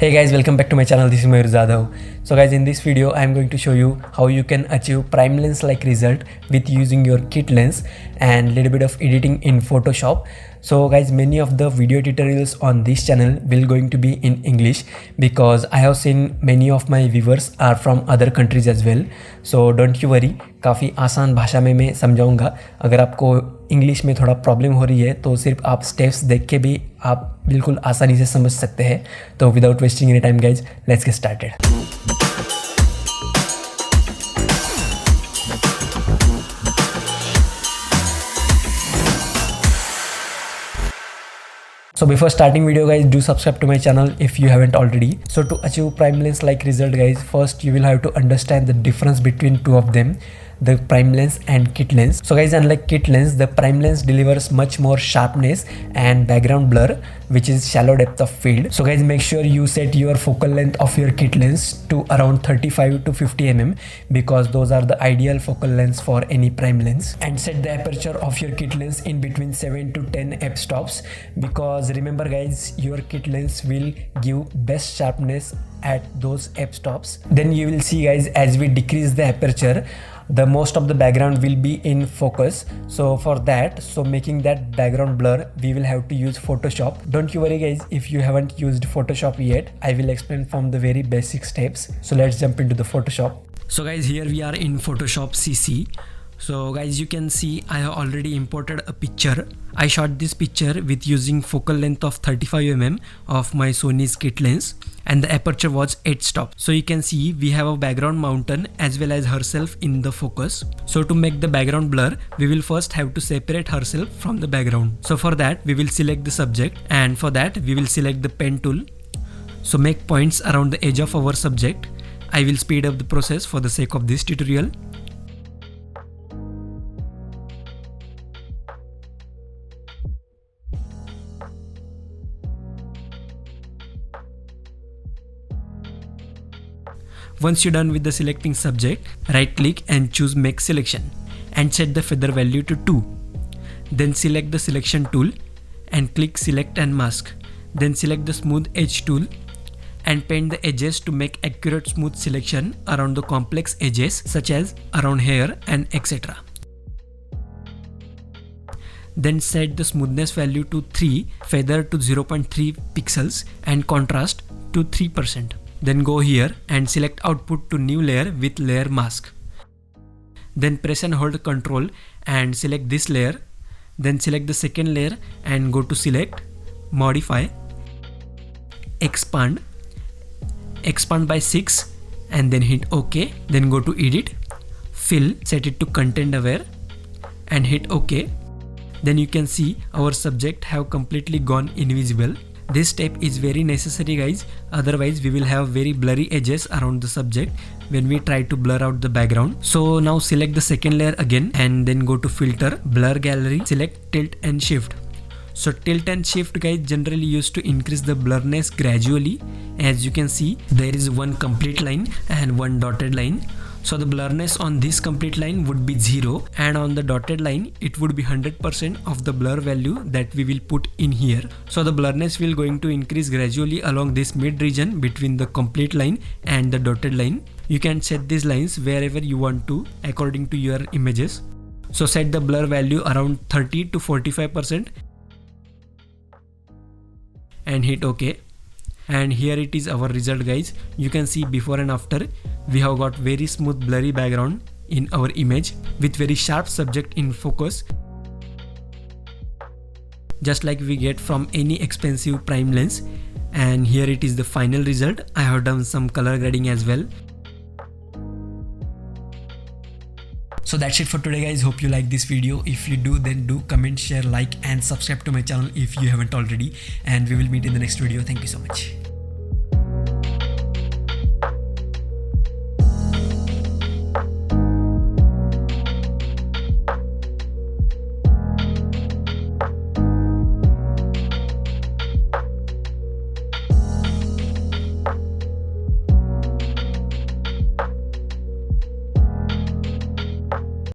Hey guys, welcome back to my channel. This is Mayur Jadhav. So guys, in this video I am going to show you how you can achieve prime lens like result with using your kit lens and little bit of editing in Photoshop. So guys, many of the video tutorials on this channel will going to be in English because I have seen many of my viewers are from other countries as well. So don't you worry, काफ़ी आसान भाषा में मैं समझाऊंगा. अगर आपको English में थोड़ा प्रॉब्लम हो रही है तो सिर्फ आप स्टेप्स देख के भी आप बिल्कुल आसानी से समझ सकते हैं. तो without wasting any time guys, let's get started. So before starting video guys, do subscribe to my channel if you haven't already. So to achieve prime lens like result guys, first you will have to understand the difference between two of them, the prime lens and kit lens. So guys, unlike kit lens, the prime lens delivers much more sharpness and background blur, which is shallow depth of field. So guys, make sure you set your focal length of your kit lens to around 35 to 50 mm because those are the ideal focal lengths for any prime lens. And set the aperture of your kit lens in between 7 to 10 f-stops because remember guys, your kit lens will give best sharpness at those f-stops. Then you will see guys, as we decrease the aperture, the most of the background will be in focus. So for that, making that background blur, we will have to use Photoshop. Don't you worry guys, if you haven't used Photoshop yet, I will explain from the very basic steps. So let's jump into the Photoshop. So guys, here we are in Photoshop CC. So guys, you can see I have already imported a picture. I shot this picture with using focal length of 35 mm of my Sony's kit lens and the aperture was 8 stop. So you can see we have a background mountain as well as herself in the focus. So to make the background blur, we will first have to separate herself from the background. So for that we will select the subject and for that we will select the pen tool. So make points around the edge of our subject. I will speed up the process for the sake of this tutorial. Once you're done with the selecting subject, right click and choose make selection and set the feather value to 2. Then select the selection tool and click select and mask. Then select the smooth edge tool and paint the edges to make accurate smooth selection around the complex edges such as around hair and etc. Then set the smoothness value to 3, feather to 0.3 pixels and contrast to 3%. Then go here and select output to new layer with layer mask. Then press and hold Ctrl and select this layer. Then select the second layer and go to select, modify, expand by 6 and then hit OK. Then go to edit, fill, set it to content aware and hit OK. Then you can see our subject have completely gone invisible. This step is very necessary guys, otherwise we will have very blurry edges around the subject when we try to blur out the background. So now select the second layer again and then go to filter, blur gallery, select tilt and shift. So tilt and shift guys generally used to increase the blurriness gradually. As you can see, there is one complete line and one dotted line. So the blurriness on this complete line would be 0 and on the dotted line it would be 100% of the blur value that we will put in here. So the blurriness will going to increase gradually along this mid region between the complete line and the dotted line. You can set these lines wherever you want to according to your images. So set the blur value around 30 to 45% and hit OK. And here it is our result guys. You can see before and after we have got very smooth blurry background in our image with very sharp subject in focus, just like we get from any expensive prime lens. And here it is the final result. I have done some color grading as well. So that's it for today guys. Hope you like this video. If you do, then do comment, share, like and subscribe to my channel if you haven't already. And we will meet in the next video. Thank you so much.